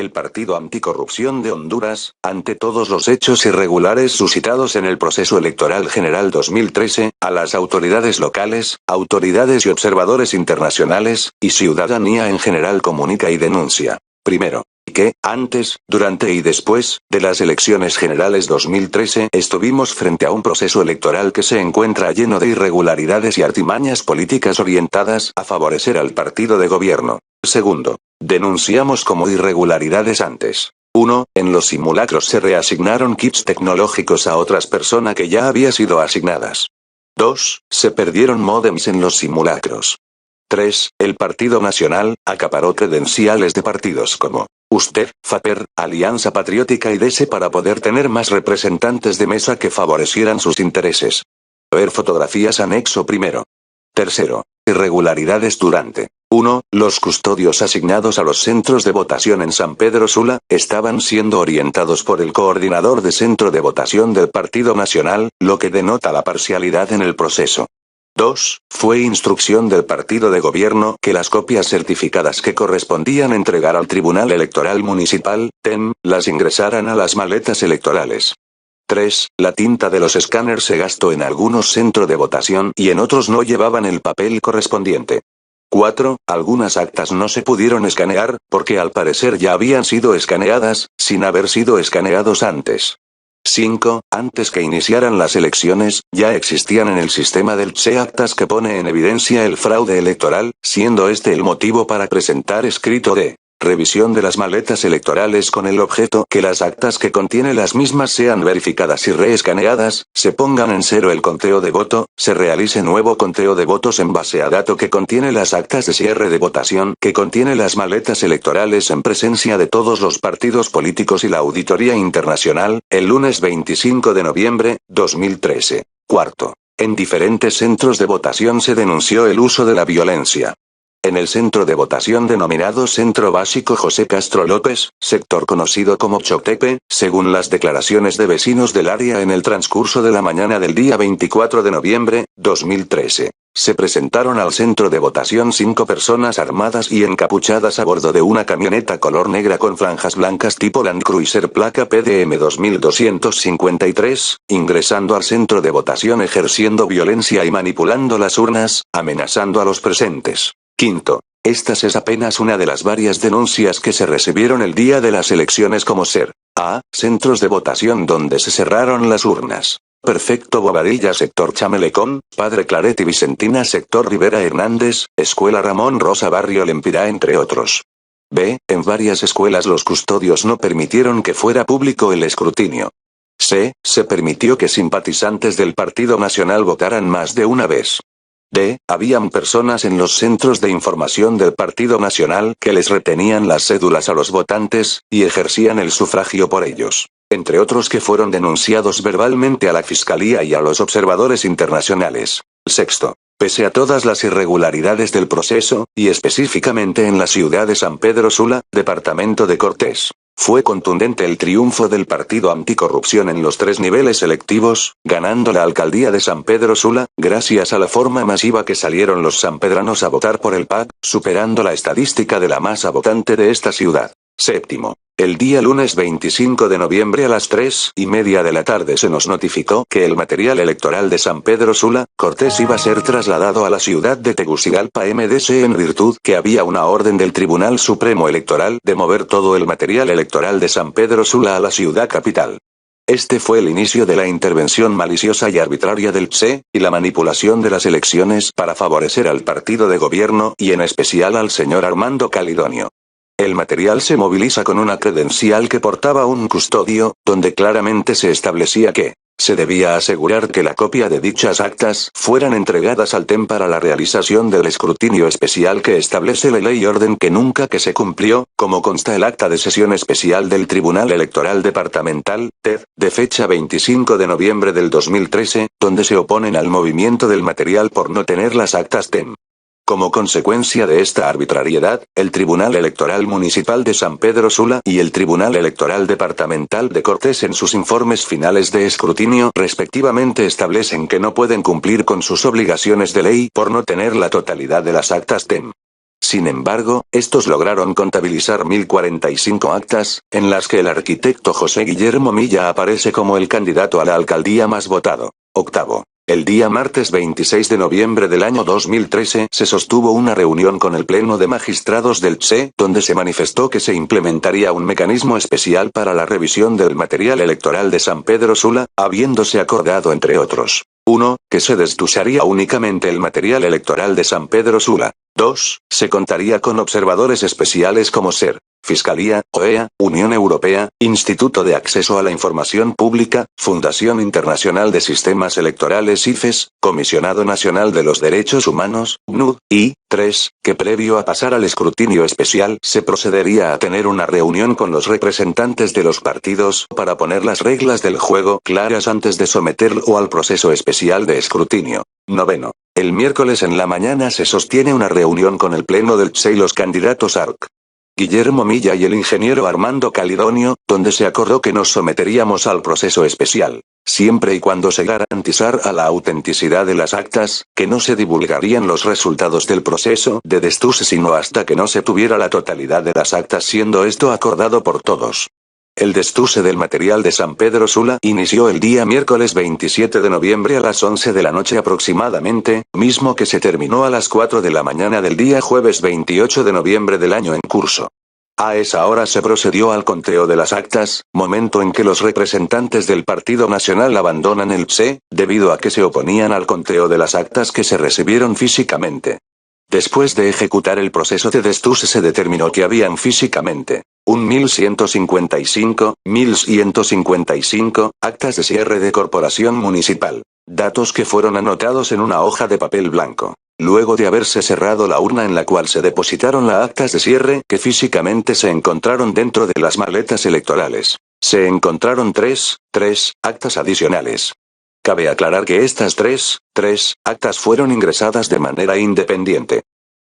El Partido Anticorrupción de Honduras, ante todos los hechos irregulares suscitados en el proceso electoral general 2013, a las autoridades locales, autoridades y observadores internacionales, y ciudadanía en general comunica y denuncia. Primero, que, antes, durante y después, de las elecciones generales 2013, estuvimos frente a un proceso electoral que se encuentra lleno de irregularidades y artimañas políticas orientadas a favorecer al partido de gobierno. Segundo, denunciamos como irregularidades antes. 1. En los simulacros se reasignaron kits tecnológicos a otras personas que ya habían sido asignadas. 2. Se perdieron módems en los simulacros. 3. El Partido Nacional acaparó credenciales de partidos como USTER, FAPER, Alianza Patriótica y DESE para poder tener más representantes de mesa que favorecieran sus intereses. Ver fotografías anexo primero. Tercero, irregularidades durante. 1. Los custodios asignados a los centros de votación en San Pedro Sula, estaban siendo orientados por el coordinador de centro de votación del Partido Nacional, lo que denota la parcialidad en el proceso. 2. Fue instrucción del partido de gobierno que las copias certificadas que correspondían entregar al Tribunal Electoral Municipal, TEM, las ingresaran a las maletas electorales. 3. La tinta de los escáneres se gastó en algunos centros de votación y en otros no llevaban el papel correspondiente. 4. Algunas actas no se pudieron escanear, porque al parecer ya habían sido escaneadas, sin haber sido escaneados antes. 5. Antes que iniciaran las elecciones, ya existían en el sistema del TSE actas que pone en evidencia el fraude electoral, siendo este el motivo para presentar escrito de revisión de las maletas electorales con el objeto que las actas que contiene las mismas sean verificadas y reescaneadas, se pongan en cero el conteo de voto, se realice nuevo conteo de votos en base a dato que contiene las actas de cierre de votación que contiene las maletas electorales en presencia de todos los partidos políticos y la auditoría internacional, el lunes 25 de noviembre, 2013. Cuarto. En diferentes centros de votación se denunció el uso de la violencia. En el centro de votación denominado Centro Básico José Castro López, sector conocido como Choctepe, según las declaraciones de vecinos del área en el transcurso de la mañana del día 24 de noviembre, 2013, se presentaron al centro de votación 5 personas armadas y encapuchadas a bordo de una camioneta color negra con franjas blancas tipo Land Cruiser placa PDM 2253, ingresando al centro de votación ejerciendo violencia y manipulando las urnas, amenazando a los presentes. Quinto, esta es apenas una de las varias denuncias que se recibieron el día de las elecciones como ser a. Centros de votación donde se cerraron las urnas. Perfecto Bobadilla sector Chamelecón, Padre Claret y Vicentina sector Rivera Hernández, Escuela Ramón Rosa barrio Lempira entre otros. B. En varias escuelas los custodios no permitieron que fuera público el escrutinio. C. Se permitió que simpatizantes del Partido Nacional votaran más de una vez. D. Habían personas en los centros de información del Partido Nacional que les retenían las cédulas a los votantes, y ejercían el sufragio por ellos, entre otros que fueron denunciados verbalmente a la Fiscalía y a los observadores internacionales. Sexto. Pese a todas las irregularidades del proceso, y específicamente en la ciudad de San Pedro Sula, departamento de Cortés, fue contundente el triunfo del Partido Anticorrupción en los 3 niveles electivos, ganando la alcaldía de San Pedro Sula, gracias a la forma masiva que salieron los sanpedranos a votar por el PAC, superando la estadística de la masa votante de esta ciudad. Séptimo. El día lunes 25 de noviembre a las 3:30 de la tarde se nos notificó que el material electoral de San Pedro Sula, Cortés iba a ser trasladado a la ciudad de Tegucigalpa MDC en virtud que había una orden del Tribunal Supremo Electoral de mover todo el material electoral de San Pedro Sula a la ciudad capital. Este fue el inicio de la intervención maliciosa y arbitraria del PSE, y la manipulación de las elecciones para favorecer al partido de gobierno y en especial al señor Armando Calidonio. El material se moviliza con una credencial que portaba un custodio, donde claramente se establecía que se debía asegurar que la copia de dichas actas fueran entregadas al TEM para la realización del escrutinio especial que establece la ley y orden que nunca que se cumplió, como consta el acta de sesión especial del Tribunal Electoral Departamental, TED, de fecha 25 de noviembre del 2013, donde se oponen al movimiento del material por no tener las actas TEM. Como consecuencia de esta arbitrariedad, el Tribunal Electoral Municipal de San Pedro Sula y el Tribunal Electoral Departamental de Cortés en sus informes finales de escrutinio respectivamente establecen que no pueden cumplir con sus obligaciones de ley por no tener la totalidad de las actas TEM. Sin embargo, estos lograron contabilizar 1045 actas, en las que el arquitecto José Guillermo Milla aparece como el candidato a la alcaldía más votado. Octavo. El día martes 26 de noviembre del año 2013 se sostuvo una reunión con el Pleno de Magistrados del TSE, donde se manifestó que se implementaría un mecanismo especial para la revisión del material electoral de San Pedro Sula, habiéndose acordado entre otros. 1. Que se destusaría únicamente el material electoral de San Pedro Sula. 2. Se contaría con observadores especiales como SER, Fiscalía, OEA, Unión Europea, Instituto de Acceso a la Información Pública, Fundación Internacional de Sistemas Electorales IFES, Comisionado Nacional de los Derechos Humanos, PNUD, y 3. Que previo a pasar al escrutinio especial se procedería a tener una reunión con los representantes de los partidos para poner las reglas del juego claras antes de someterlo al proceso especial de escrutinio. Noveno. El miércoles en la mañana se sostiene una reunión con el Pleno del TSE y los candidatos ARC. Guillermo Milla y el ingeniero Armando Calidonio, donde se acordó que nos someteríamos al proceso especial, siempre y cuando se garantizara la autenticidad de las actas, que no se divulgarían los resultados del proceso de destuse sino hasta que no se tuviera la totalidad de las actas, siendo esto acordado por todos. El destuse del material de San Pedro Sula inició el día miércoles 27 de noviembre a las 11 de la noche aproximadamente, mismo que se terminó a las 4 de la mañana del día jueves 28 de noviembre del año en curso. A esa hora se procedió al conteo de las actas, momento en que los representantes del Partido Nacional abandonan el TSE, debido a que se oponían al conteo de las actas que se recibieron físicamente. Después de ejecutar el proceso de destuse se determinó que habían físicamente 1155 actas de cierre de corporación municipal. Datos que fueron anotados en una hoja de papel blanco. Luego de haberse cerrado la urna en la cual se depositaron las actas de cierre que físicamente se encontraron dentro de las maletas electorales, se encontraron tres actas adicionales. Cabe aclarar que estas tres actas fueron ingresadas de manera independiente.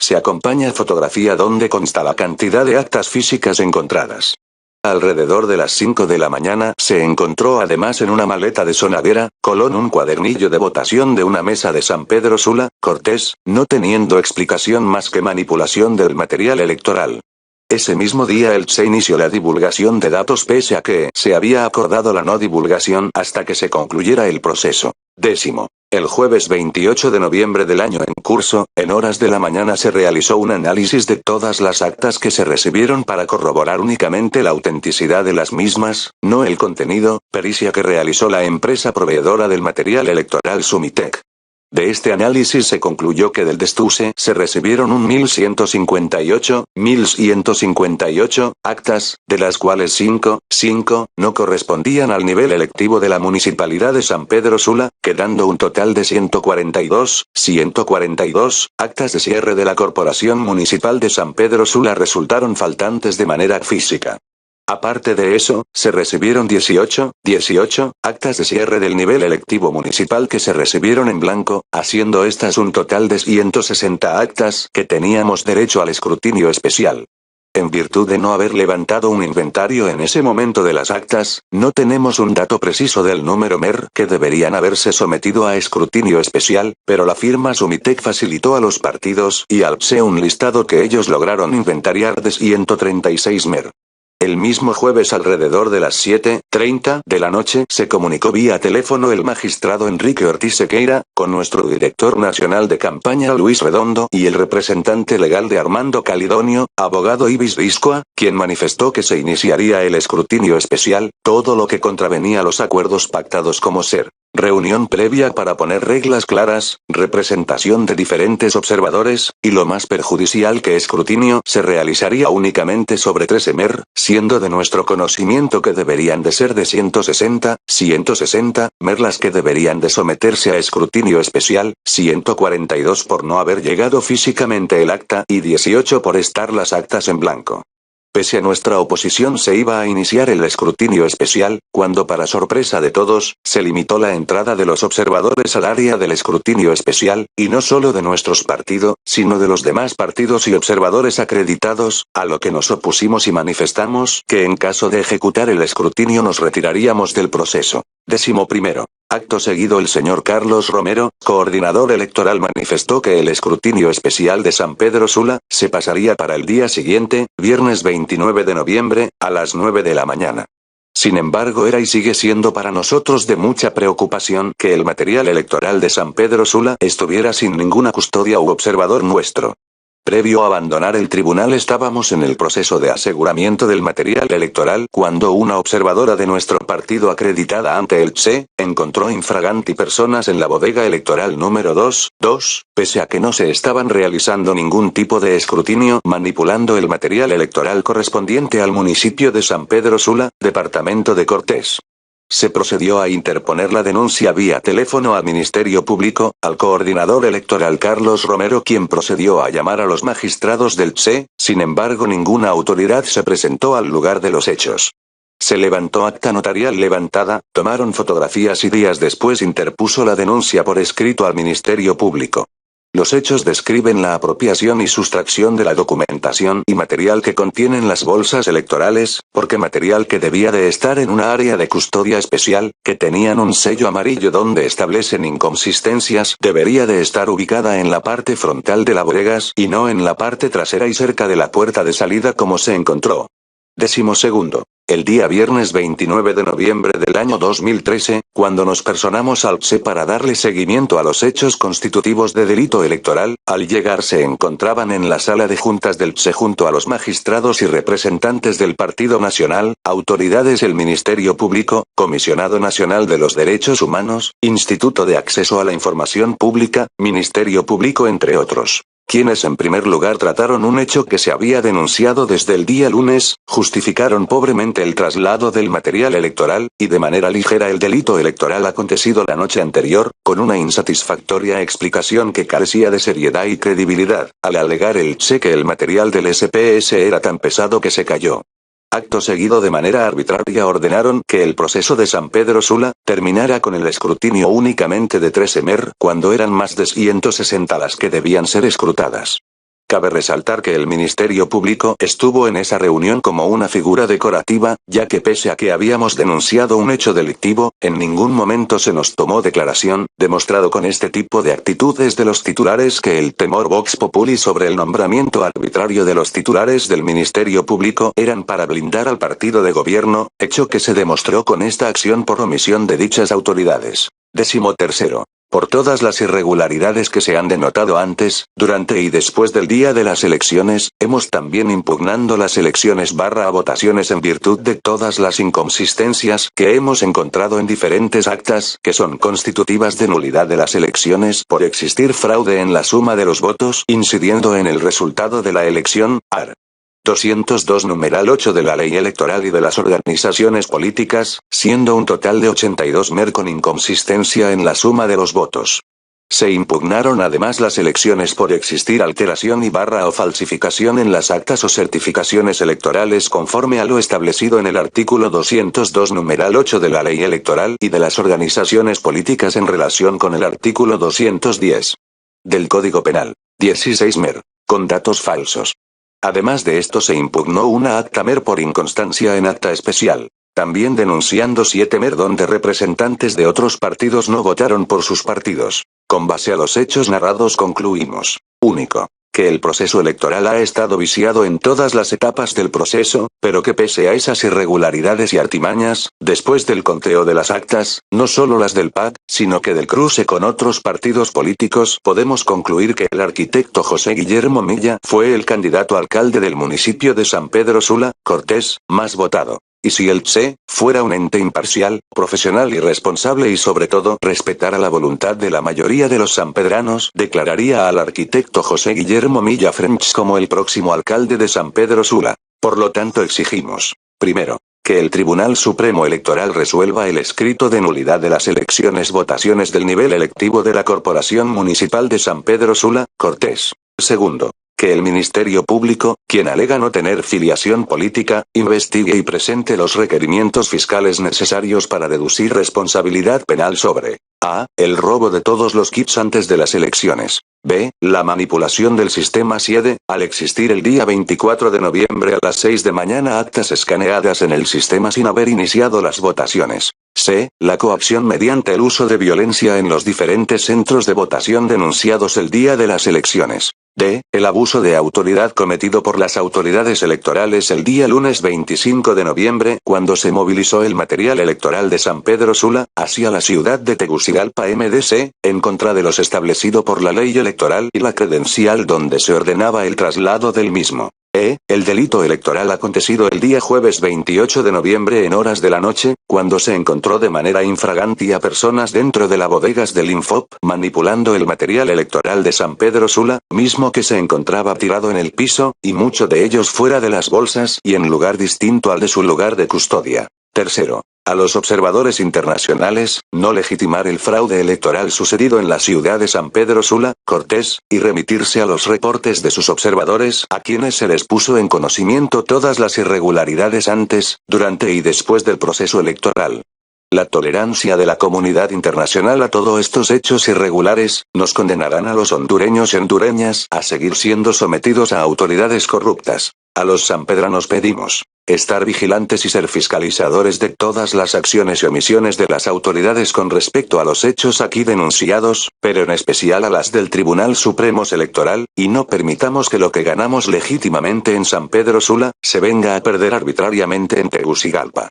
Se acompaña fotografía donde consta la cantidad de actas físicas encontradas. Alrededor de las 5 de la mañana se encontró además en una maleta de Sonadera, Colón, un cuadernillo de votación de una mesa de San Pedro Sula, Cortés, no teniendo explicación más que manipulación del material electoral. Ese mismo día el TSE inició la divulgación de datos pese a que se había acordado la no divulgación hasta que se concluyera el proceso. Décimo. El jueves 28 de noviembre del año en curso, en horas de la mañana se realizó un análisis de todas las actas que se recibieron para corroborar únicamente la autenticidad de las mismas, no el contenido, pericia que realizó la empresa proveedora del material electoral Sumitec. De este análisis se concluyó que del destuse se recibieron 1158 actas, de las cuales 5 no correspondían al nivel electivo de la Municipalidad de San Pedro Sula, quedando un total de 142 actas de cierre de la Corporación Municipal de San Pedro Sula resultaron faltantes de manera física. Aparte de eso, se recibieron 18 actas de cierre del nivel electivo municipal que se recibieron en blanco, haciendo estas un total de 160 actas que teníamos derecho al escrutinio especial. En virtud de no haber levantado un inventario en ese momento de las actas, no tenemos un dato preciso del número MER que deberían haberse sometido a escrutinio especial, pero la firma Sumitec facilitó a los partidos y al TSE un listado que ellos lograron inventariar de 136 MER. El mismo jueves alrededor de las 7:30 de la noche se comunicó vía teléfono el magistrado Enrique Ortiz Sequeira, con nuestro director nacional de campaña Luis Redondo y el representante legal de Armando Calidonio, abogado Ibis Viscoa, quien manifestó que se iniciaría el escrutinio especial, todo lo que contravenía los acuerdos pactados como SER. Reunión previa para poner reglas claras, representación de diferentes observadores, y lo más perjudicial que escrutinio se realizaría únicamente sobre 13 MER, siendo de nuestro conocimiento que deberían de ser de 160 MER las que deberían de someterse a escrutinio especial, 142 por no haber llegado físicamente el acta y 18 por estar las actas en blanco. Pese a nuestra oposición se iba a iniciar el escrutinio especial, cuando para sorpresa de todos, se limitó la entrada de los observadores al área del escrutinio especial, y no solo de nuestros partidos, sino de los demás partidos y observadores acreditados, a lo que nos opusimos y manifestamos que en caso de ejecutar el escrutinio nos retiraríamos del proceso. 11. Acto seguido el señor Carlos Romero, coordinador electoral, manifestó que el escrutinio especial de San Pedro Sula se pasaría para el día siguiente, viernes 29 de noviembre, a las 9 de la mañana. Sin embargo, era y sigue siendo para nosotros de mucha preocupación que el material electoral de San Pedro Sula estuviera sin ninguna custodia u observador nuestro. Previo a abandonar el tribunal estábamos en el proceso de aseguramiento del material electoral cuando una observadora de nuestro partido acreditada ante el TSE, encontró infraganti personas en la bodega electoral número 2, pese a que no se estaban realizando ningún tipo de escrutinio, manipulando el material electoral correspondiente al municipio de San Pedro Sula, departamento de Cortés. Se procedió a interponer la denuncia vía teléfono al Ministerio Público, al coordinador electoral Carlos Romero, quien procedió a llamar a los magistrados del TSE, sin embargo ninguna autoridad se presentó al lugar de los hechos. Se levantó acta notarial levantada, tomaron fotografías y días después interpuso la denuncia por escrito al Ministerio Público. Los hechos describen la apropiación y sustracción de la documentación y material que contienen las bolsas electorales, porque material que debía de estar en una área de custodia especial, que tenían un sello amarillo donde establecen inconsistencias, debería de estar ubicada en la parte frontal de la bodegas y no en la parte trasera y cerca de la puerta de salida como se encontró. 12. El día viernes 29 de noviembre del año 2013, cuando nos personamos al TSE para darle seguimiento a los hechos constitutivos de delito electoral, al llegar se encontraban en la sala de juntas del TSE junto a los magistrados y representantes del Partido Nacional, autoridades del Ministerio Público, Comisionado Nacional de los Derechos Humanos, Instituto de Acceso a la Información Pública, Ministerio Público, entre otros, quienes en primer lugar trataron un hecho que se había denunciado desde el día lunes, justificaron pobremente el traslado del material electoral, y de manera ligera el delito electoral acontecido la noche anterior, con una insatisfactoria explicación que carecía de seriedad y credibilidad, al alegar el TSE que el material del SPS era tan pesado que se cayó. Acto seguido, de manera arbitraria, ordenaron que el proceso de San Pedro Sula terminara con el escrutinio únicamente de 3 emer, cuando eran más de 160 las que debían ser escrutadas. Cabe resaltar que el Ministerio Público estuvo en esa reunión como una figura decorativa, ya que pese a que habíamos denunciado un hecho delictivo, en ningún momento se nos tomó declaración, demostrado con este tipo de actitudes de los titulares que el temor vox populi sobre el nombramiento arbitrario de los titulares del Ministerio Público eran para blindar al partido de gobierno, hecho que se demostró con esta acción por omisión de dichas autoridades. 13. Por todas las irregularidades que se han denotado antes, durante y después del día de las elecciones, hemos también impugnando las elecciones / votaciones en virtud de todas las inconsistencias que hemos encontrado en diferentes actas que son constitutivas de nulidad de las elecciones por existir fraude en la suma de los votos, incidiendo en el resultado de la elección, art. 202 numeral 8 de la Ley Electoral y de las organizaciones políticas, siendo un total de 82 mer con inconsistencia en la suma de los votos. Se impugnaron además las elecciones por existir alteración y / o falsificación en las actas o certificaciones electorales conforme a lo establecido en el artículo 202 numeral 8 de la Ley Electoral y de las organizaciones políticas en relación con el artículo 210 del Código Penal. 16 mer, con datos falsos. Además de esto se impugnó una acta mer por inconstancia en acta especial, también denunciando 7 mer donde representantes de otros partidos no votaron por sus partidos. Con base a los hechos narrados concluimos, único, que el proceso electoral ha estado viciado en todas las etapas del proceso, pero que pese a esas irregularidades y artimañas, después del conteo de las actas, no solo las del PAC, sino que del cruce con otros partidos políticos, podemos concluir que el arquitecto José Guillermo Milla fue el candidato a alcalde del municipio de San Pedro Sula, Cortés, más votado. Y si el TSE fuera un ente imparcial, profesional y responsable y sobre todo respetara la voluntad de la mayoría de los sanpedranos, declararía al arquitecto José Guillermo Milla French como el próximo alcalde de San Pedro Sula. Por lo tanto exigimos, primero, que el Tribunal Supremo Electoral resuelva el escrito de nulidad de las elecciones votaciones del nivel electivo de la Corporación Municipal de San Pedro Sula, Cortés. Segundo, que el Ministerio Público, quien alega no tener filiación política, investigue y presente los requerimientos fiscales necesarios para deducir responsabilidad penal sobre a. el robo de todos los kits antes de las elecciones, b. la manipulación del sistema SIEDE, al existir el día 24 de noviembre a las 6 de mañana actas escaneadas en el sistema sin haber iniciado las votaciones, C. La coacción mediante el uso de violencia en los diferentes centros de votación denunciados el día de las elecciones. D. El abuso de autoridad cometido por las autoridades electorales el día lunes 25 de noviembre, cuando se movilizó el material electoral de San Pedro Sula, hacia la ciudad de Tegucigalpa MDC, en contra de los establecido por la ley electoral y la credencial donde se ordenaba el traslado del mismo. E. El delito electoral acontecido el día jueves 28 de noviembre en horas de la noche, cuando se encontró de manera infraganti a personas dentro de las bodegas del Infop manipulando el material electoral de San Pedro Sula, mismo que se encontraba tirado en el piso, y muchos de ellos fuera de las bolsas y en lugar distinto al de su lugar de custodia. Tercero. A los observadores internacionales, no legitimar el fraude electoral sucedido en la ciudad de San Pedro Sula, Cortés, y remitirse a los reportes de sus observadores, a quienes se les puso en conocimiento todas las irregularidades antes, durante y después del proceso electoral. La tolerancia de la comunidad internacional a todos estos hechos irregulares, nos condenarán a los hondureños y hondureñas a seguir siendo sometidos a autoridades corruptas. A los sanpedranos pedimos estar vigilantes y ser fiscalizadores de todas las acciones y omisiones de las autoridades con respecto a los hechos aquí denunciados, pero en especial a las del Tribunal Supremo Electoral, y no permitamos que lo que ganamos legítimamente en San Pedro Sula, se venga a perder arbitrariamente en Tegucigalpa.